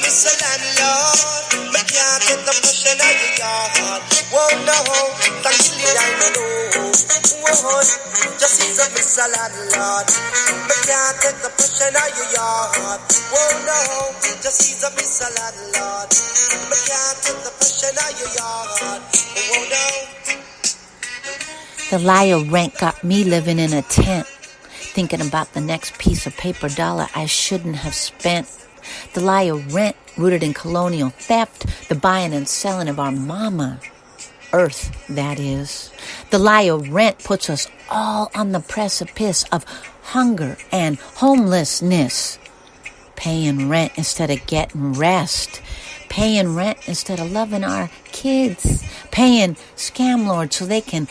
Mr. Landlord, me can't get the pushing out your yard. Whoa, no, thankfully I know. Whoa, just is a Mr. Landlord, me can't get the pushing out your yard. Whoa, no, just is a Mr. Landlord, me can't get the pushing out your yard. Whoa, no. The lie of rent got me living in a tent, thinking about the next piece of paper dollar I shouldn't have spent. The lie of rent rooted in colonial theft, the buying and selling of our mama earth, that is. The lie of rent puts us all on the precipice of hunger and homelessness. Paying rent instead of getting rest. Paying rent instead of loving our kids. Paying scam lords so they can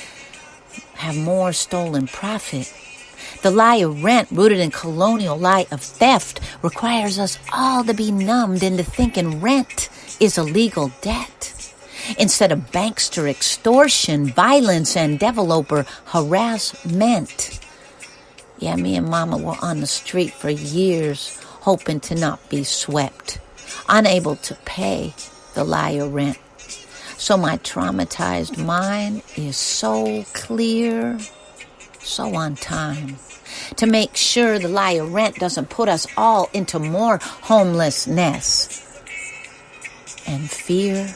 have more stolen profit. The lie of rent, rooted in colonial lie of theft, requires us all to be numbed into thinking rent is a legal debt. Instead of bankster extortion, violence, and developer harassment. Yeah, me and Mama were on the street for years, hoping to not be swept, unable to pay the lie of rent. So my traumatized mind is so clear, so on time, to make sure the lie of rent doesn't put us all into more homelessness and fear.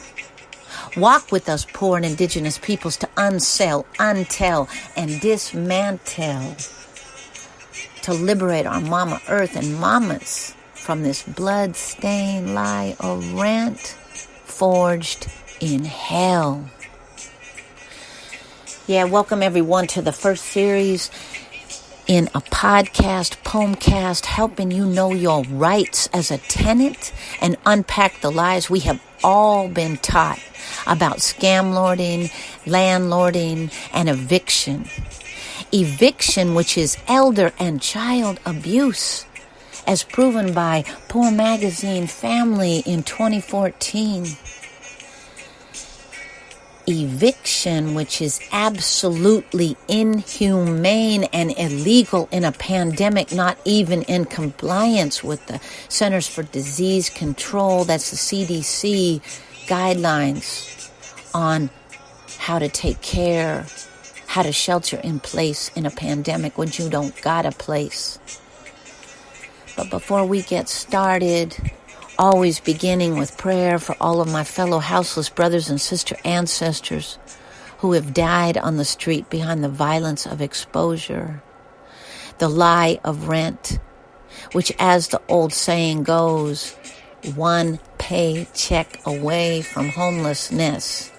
Walk with us, poor and indigenous peoples, to unsell, untell, and dismantle, to liberate our mama earth and mamas from this blood-stained lie of rent forged in hell. Yeah, welcome everyone to the first series in a podcast, poemcast, helping you know your rights as a tenant and unpack the lies we have all been taught about scam lording, landlording, and eviction. Eviction, which is elder and child abuse, as proven by Poor Magazine Family in 2014. Eviction, which is absolutely inhumane and illegal in a pandemic, not even in compliance with the Centers for Disease Control, that's the CDC guidelines on how to take care, how to shelter in place in a pandemic when you don't got a place. But before we get started, always beginning with prayer for all of my fellow houseless brothers and sister ancestors who have died on the street behind the violence of exposure. The lie of rent, which, as the old saying goes, one paycheck away from homelessness.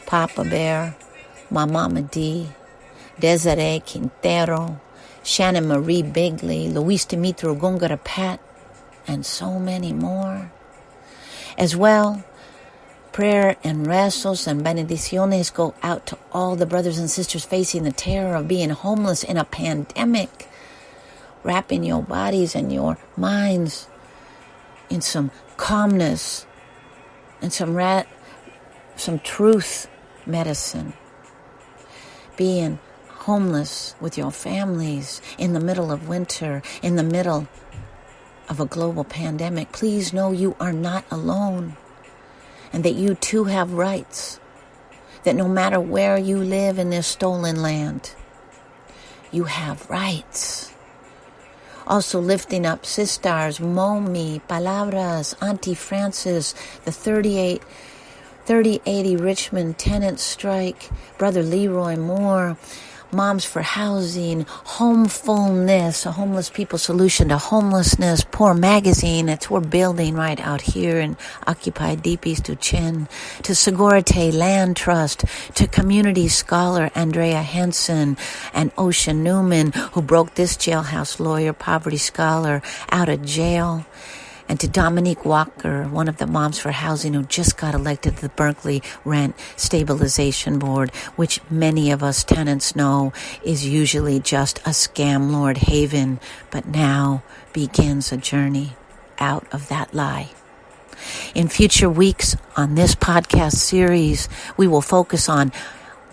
Papa Bear, my Mama D, Desiree Quintero, Shannon Marie Bigley, Luis Dimitro Gongara Pat, and so many more. As well, prayer and rezos and benediciones go out to all the brothers and sisters facing the terror of being homeless in a pandemic, wrapping your bodies and your minds in some calmness and some truth medicine. Being homeless with your families in the middle of winter, in the middle of a global pandemic, please know you are not alone, and that you too have rights, that no matter where you live in this stolen land, you have rights. Also lifting up sisters, Momi, Palabras, Auntie Francis, the 3080 Richmond tenant strike, Brother Leroy Moore, Moms for Housing, Homefulness, a homeless people solution to homelessness, Poor Magazine, that we're building right out here in occupied Deep East Uchen, to Segurite Land Trust, to community scholar Andrea Henson and Ocean Newman, who broke this jailhouse lawyer, poverty scholar, out of jail, and to Dominique Walker, one of the Moms for Housing who just got elected to the Berkeley Rent Stabilization Board, which many of us tenants know is usually just a scam lord haven, but now begins a journey out of that lie. In future weeks on this podcast series, we will focus on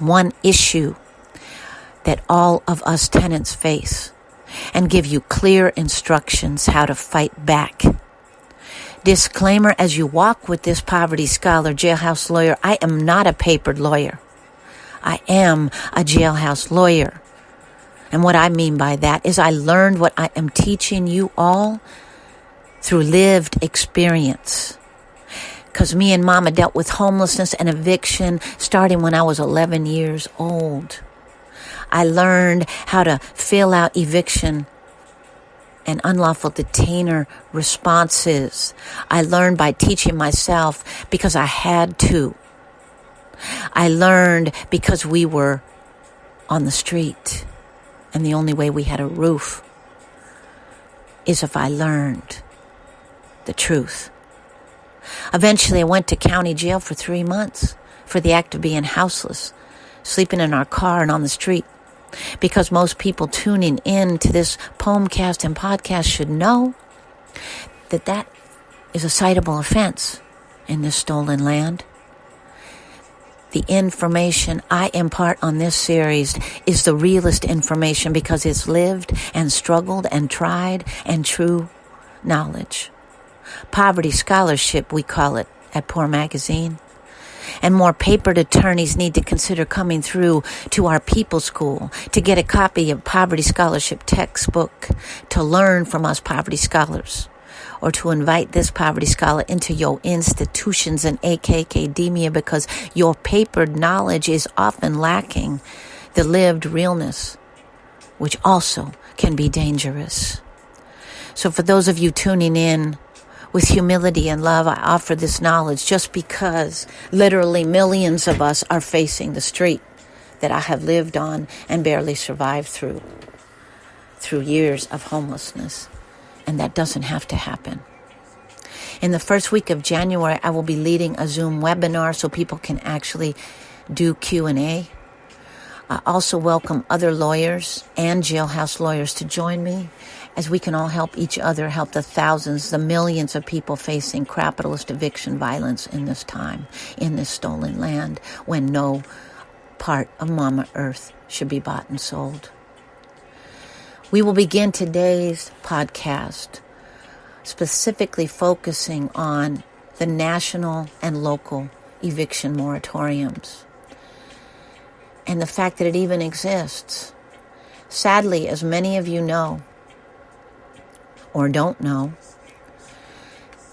one issue that all of us tenants face and give you clear instructions how to fight back. Disclaimer, as you walk with this poverty scholar, jailhouse lawyer, I am not a papered lawyer. I am a jailhouse lawyer. And what I mean by that is I learned what I am teaching you all through lived experience. Because me and Mama dealt with homelessness and eviction starting when I was 11 years old. I learned how to fill out eviction and unlawful detainer responses. I learned by teaching myself because I had to. I learned because we were on the street, and the only way we had a roof is if I learned the truth. Eventually, I went to county jail for 3 months for the act of being houseless, sleeping in our car and on the street. Because most people tuning in to this poemcast and podcast should know that that is a citable offense in this stolen land. The information I impart on this series is the realest information because it's lived and struggled and tried and true knowledge. Poverty scholarship, we call it at Poor Magazine. And more papered attorneys need to consider coming through to our People School to get a copy of Poverty Scholarship textbook to learn from us poverty scholars, or to invite this poverty scholar into your institutions and academia because your papered knowledge is often lacking the lived realness, which also can be dangerous. So for those of you tuning in, with humility and love, I offer this knowledge just because literally millions of us are facing the street that I have lived on and barely survived through years of homelessness. And that doesn't have to happen. In the first week of January, I will be leading a Zoom webinar so people can actually do Q&A. I also welcome other lawyers and jailhouse lawyers to join me as we can all help each other, help the thousands, the millions of people facing capitalist eviction violence in this time, in this stolen land, when no part of Mama Earth should be bought and sold. We will begin today's podcast specifically focusing on the national and local eviction moratoriums and the fact that it even exists. Sadly, as many of you know, or don't know,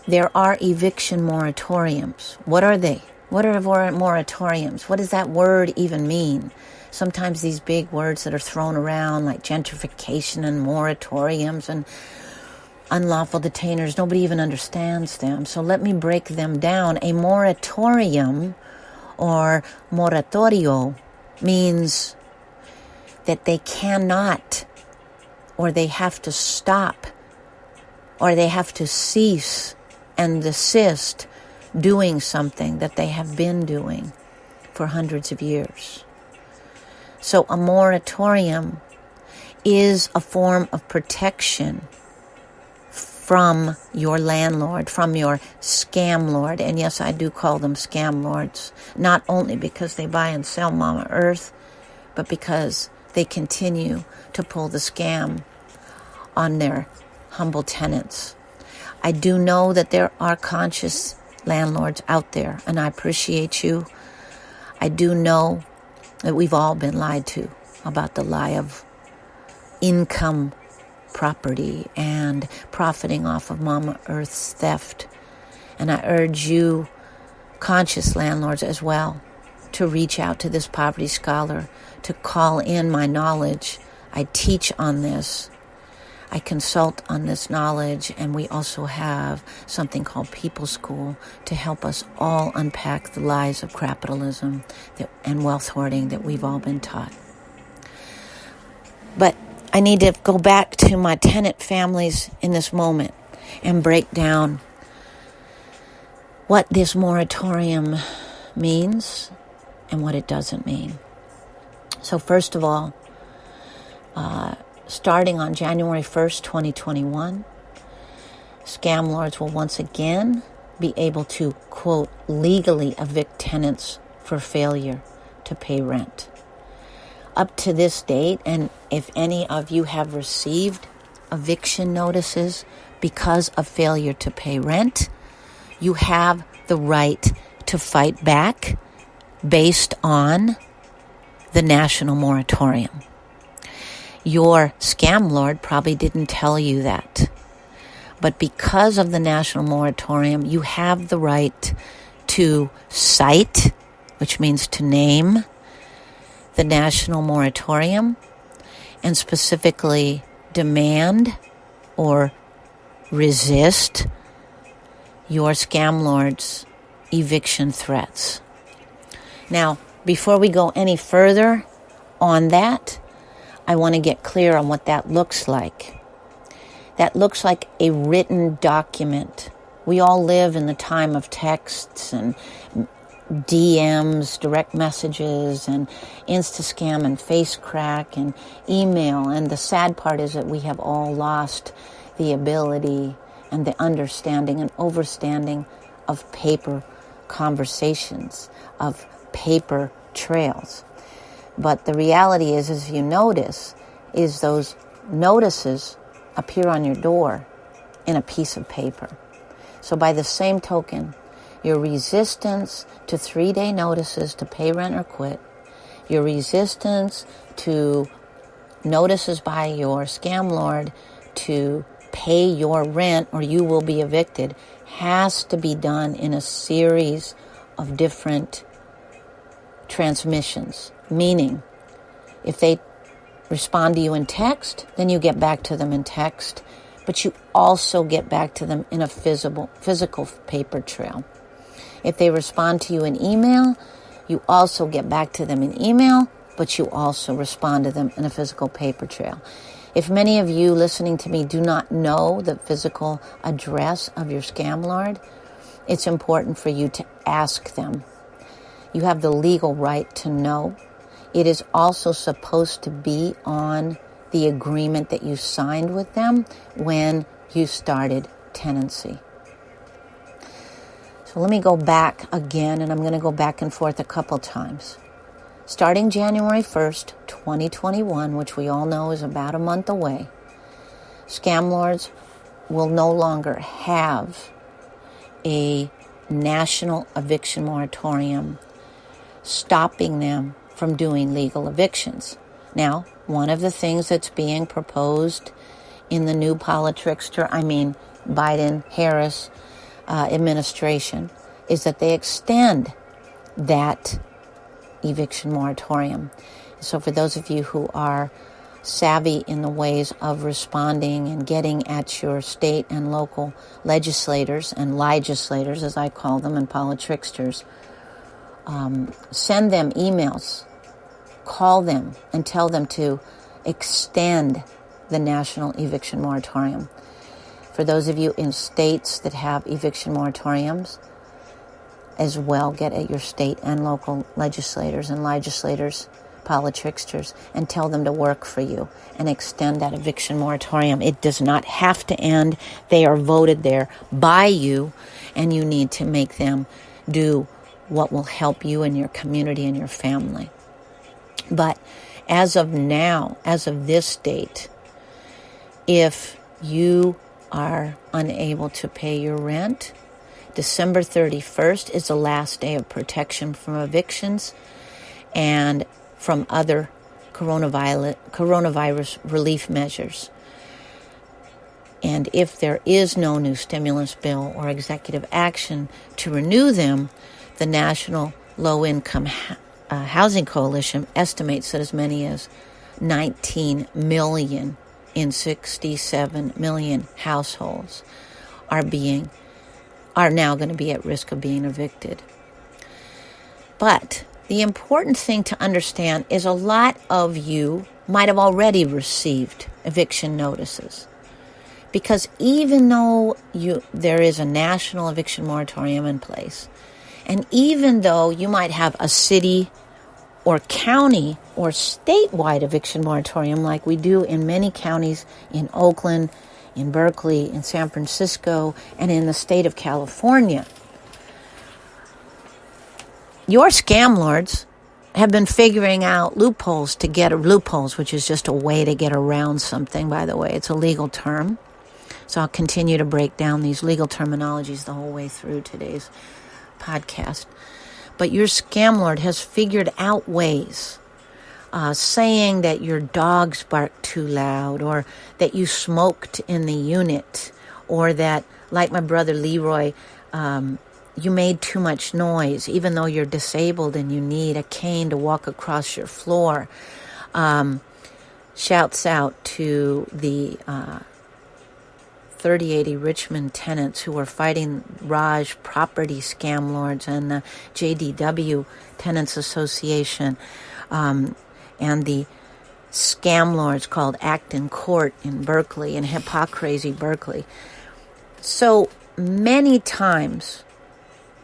there are eviction moratoriums. What are they? What are moratoriums? What does that word even mean? Sometimes these big words that are thrown around like gentrification and moratoriums and unlawful detainers, nobody even understands them. So let me break them down. A moratorium or moratorio means that they cannot, or they have to stop, or they have to cease and desist doing something that they have been doing for hundreds of years. So a moratorium is a form of protection from your landlord, from your scam lord. And yes, I do call them scam lords, not only because they buy and sell Mama Earth, but because they continue to pull the scam on their humble tenants. I do know that there are conscious landlords out there, and I appreciate you. I do know that we've all been lied to about the lie of income property and profiting off of Mama Earth's theft. And I urge you, conscious landlords as well, to reach out to this poverty scholar, to call in my knowledge. I teach on this. I consult on this knowledge, and we also have something called People School to help us all unpack the lies of capitalism and wealth hoarding that we've all been taught. But I need to go back to my tenant families in this moment and break down what this moratorium means and what it doesn't mean. So first of all, starting on January 1st, 2021, scam lords will once again be able to, quote, legally evict tenants for failure to pay rent. Up to this date, and if any of you have received eviction notices because of failure to pay rent, you have the right to fight back based on the national moratorium. Your scam lord probably didn't tell you that. But because of the national moratorium, you have the right to cite, which means to name, the national moratorium, and specifically demand or resist your scam lord's eviction threats. Now, before we go any further on that, I want to get clear on what that looks like. That looks like a written document. We all live in the time of texts and DMs, direct messages, and Instascam and FaceCrack and email. And the sad part is that we have all lost the ability and the understanding and overstanding of paper conversations, of paper trails. But the reality is, as you notice, is those notices appear on your door in a piece of paper. So by the same token, your resistance to 3-day notices to pay rent or quit, your resistance to notices by your scam lord to pay your rent or you will be evicted has to be done in a series of different transmissions. Meaning, if they respond to you in text, then you get back to them in text, but you also get back to them in a physical paper trail. If they respond to you in email, you also get back to them in email, but you also respond to them in a physical paper trail. If many of you listening to me do not know the physical address of your scam lord, it's important for you to ask them. You have the legal right to know. It is also supposed to be on the agreement that you signed with them when you started tenancy. So let me go back again, and I'm going to go back and forth a couple times. Starting January 1st, 2021, which we all know is about a month away, scam lords will no longer have a national eviction moratorium stopping them from doing legal evictions. Now, one of the things that's being proposed in the new Biden-Harris administration is that they extend that eviction moratorium. So for those of you who are savvy in the ways of responding and getting at your state and local legislators and legislators, as I call them, and politricksters, send them emails, call them, and tell them to extend the national eviction moratorium. For those of you in states that have eviction moratoriums, as well, get at your state and local legislators and politricksters, and tell them to work for you and extend that eviction moratorium. It does not have to end. They are voted there by you, and you need to make them do what will help you and your community and your family. But as of now, as of this date, if you are unable to pay your rent, December 31st is the last day of protection from evictions and from other coronavirus relief measures. And if there is no new stimulus bill or executive action to renew them, the National Low-Income Housing Coalition estimates that as many as 19 million in 67 million households are now going to be at risk of being evicted. But the important thing to understand is a lot of you might have already received eviction notices. Because even though there is a national eviction moratorium in place, and even though you might have a city or county or statewide eviction moratorium like we do in many counties in Oakland, in Berkeley, in San Francisco, and in the state of California, your scam lords have been figuring out loopholes, which is just a way to get around something, by the way. It's a legal term. So I'll continue to break down these legal terminologies the whole way through today's podcast. But your scam lord has figured out ways, saying that your dogs bark too loud, or that you smoked in the unit, or that, like my brother Leroy, you made too much noise, even though you're disabled and you need a cane to walk across your floor. Shouts out to the 3080 Richmond tenants who are fighting Raj property scam lords, and the JDW Tenants Association, and the scam lords called Acton Court in Berkeley and Hippocrazy Berkeley. So many times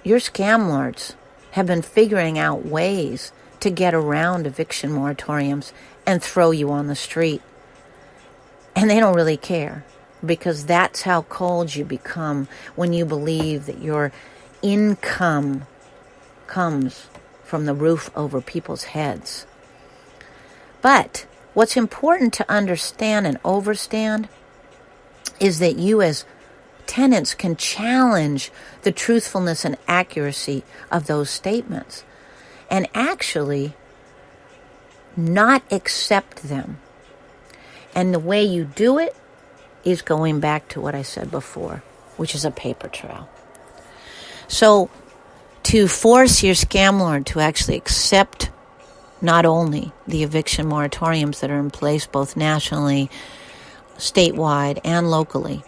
your scam lords have been figuring out ways to get around eviction moratoriums and throw you on the street. And they don't really care, because that's how cold you become when you believe that your income comes from the roof over people's heads. But what's important to understand and overstand is that you as tenants can challenge the truthfulness and accuracy of those statements and actually not accept them. And the way you do it is going back to what I said before, which is a paper trail. So to force your scam lord to actually accept not only the eviction moratoriums that are in place both nationally, statewide, and locally,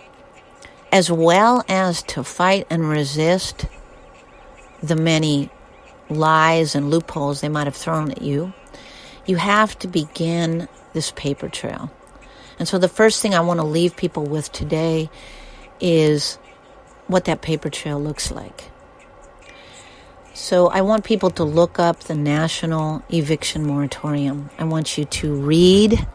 as well as to fight and resist the many lies and loopholes they might have thrown at you, you have to begin this paper trail. And so the first thing I want to leave people with today is what that paper trail looks like. So I want people to look up the National Eviction Moratorium. I want you to read,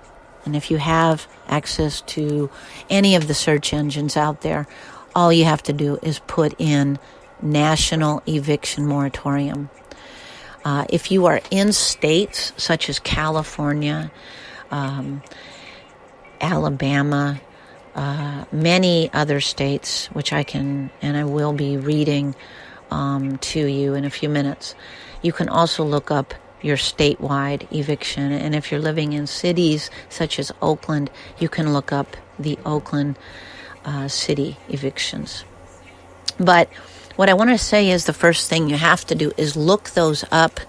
and if you have access to any of the search engines out there, all you have to do is put in National Eviction Moratorium. If you are in states such as California, Alabama, many other states, which I can and I will be reading to you in a few minutes, you can also look up your statewide eviction. And if you're living in cities such as Oakland, you can look up the Oakland city evictions. But what I want to say is the first thing you have to do is look those up,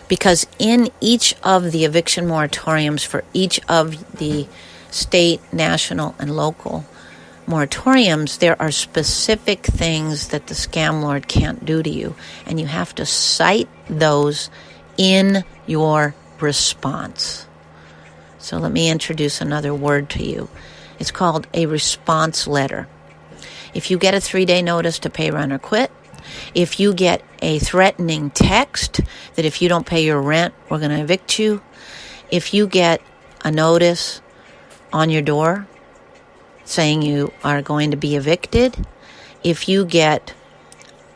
because in each of the eviction moratoriums for each of the state, national, and local moratoriums, there are specific things that the scam lord can't do to you, and you have to cite those in your response. So let me introduce another word to you. It's called a response letter. If you get a 3-day notice to pay, rent, or quit, if you get a threatening text that if you don't pay your rent, we're going to evict you, if you get a notice on your door saying you are going to be evicted, if you get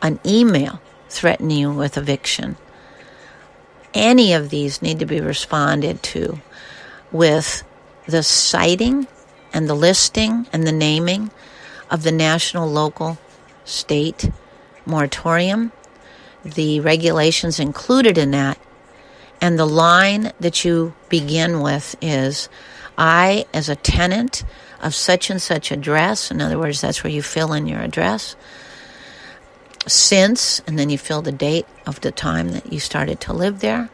an email threatening you with eviction, any of these need to be responded to with the citing and the listing and the naming of the national, local, state moratorium, the regulations included in that, and the line that you begin with is, I, as a tenant of such and such address, in other words, that's where you fill in your address, since, and then you fill the date of the time that you started to live there,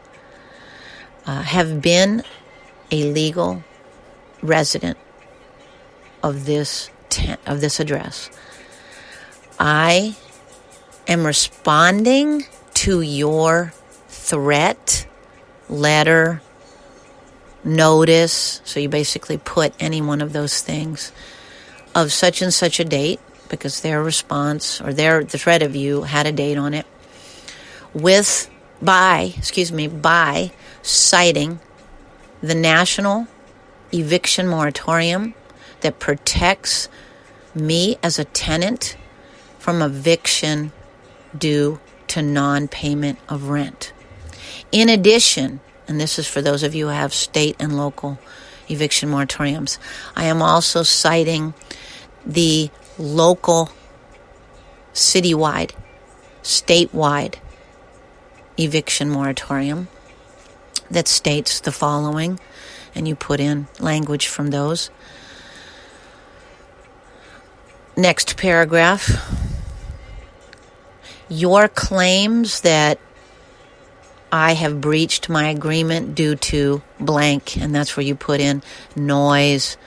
have been a legal resident of this address. I am responding to your threat, letter, notice, so you basically put any one of those things, of such and such a date, because their response or the threat of you had a date on it, by citing the National Eviction Moratorium that protects me as a tenant from eviction due to non-payment of rent. In addition, and this is for those of you who have state and local eviction moratoriums, I am also citing the local, citywide, statewide eviction moratorium that states the following, and you put in language from those. Next paragraph. Your claims that I have breached my agreement due to blank, and that's where you put in noise,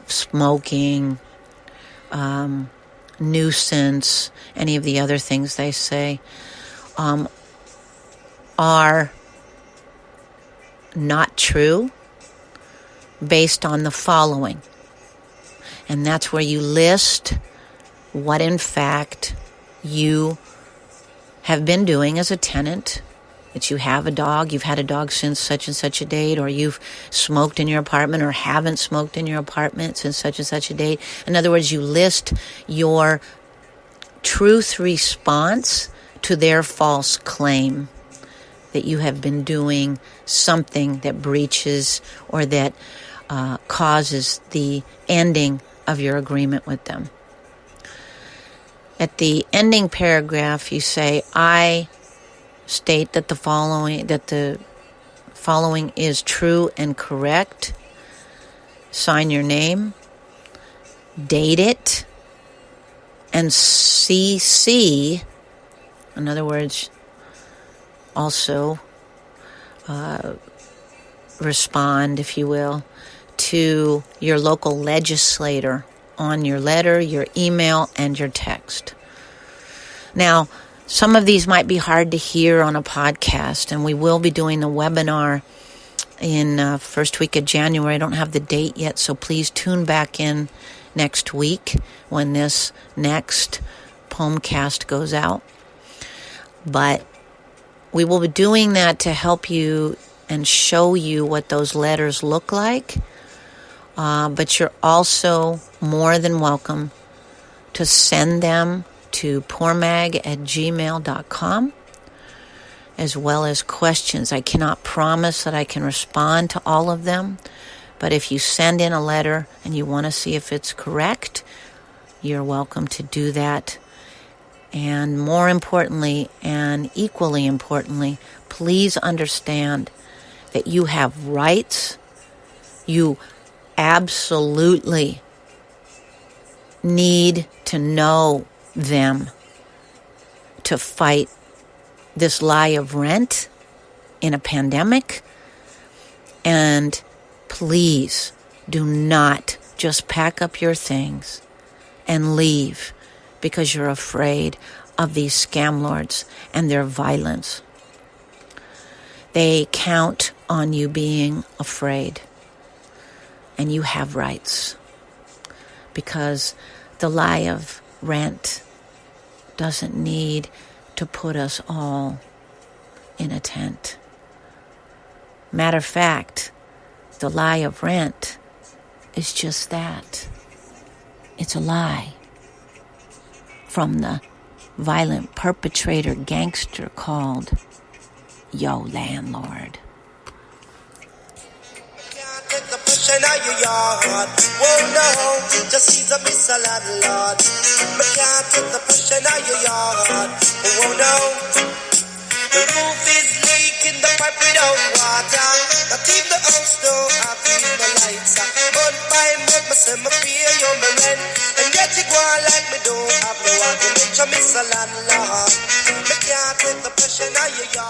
smoking, nuisance, any of the other things they say, are not true based on the following. And that's where you list what in fact you have been doing as a tenant, that you have a dog, you've had a dog since such and such a date, or you've smoked in your apartment or haven't smoked in your apartment since such and such a date. In other words, you list your truth response to their false claim that you have been doing something that breaches or that causes the ending of your agreement with them. At the ending paragraph, you say, I state that the following is true and correct. Sign your name, date it, and CC, in other words, also respond, if you will, to your local legislator on your letter, your email, and your text. Now, some of these might be hard to hear on a podcast, and we will be doing a webinar in first week of January. I don't have the date yet, so please tune back in next week when this next Poemcast goes out. But we will be doing that to help you and show you what those letters look like. But you're also more than welcome to send them to poormag@gmail.com, as well as questions. I cannot promise that I can respond to all of them, but if you send in a letter and you want to see if it's correct, you're welcome to do that. And more importantly, and equally importantly, please understand that you have rights. You absolutely need to know them to fight this lie of rent in a pandemic. And please do not just pack up your things and leave because you're afraid of these scam lords and their violence. They count on you being afraid. And you have rights, because the lie of rent doesn't need to put us all in a tent. Matter of fact, the lie of rent is just that. It's a lie from the violent perpetrator gangster called Yo Landlord. Pushing out your yard, whoa no, just seems a miss a landlord. Me can't take the pushing out your yard, whoa no. The roof is leaking, the pipe without water. Not even the house don't have even the lights. Month by month, me say me pay you my rent, and yet you go on like me don't have no argument. You miss a landlord. Me can't take the pushing out your yard.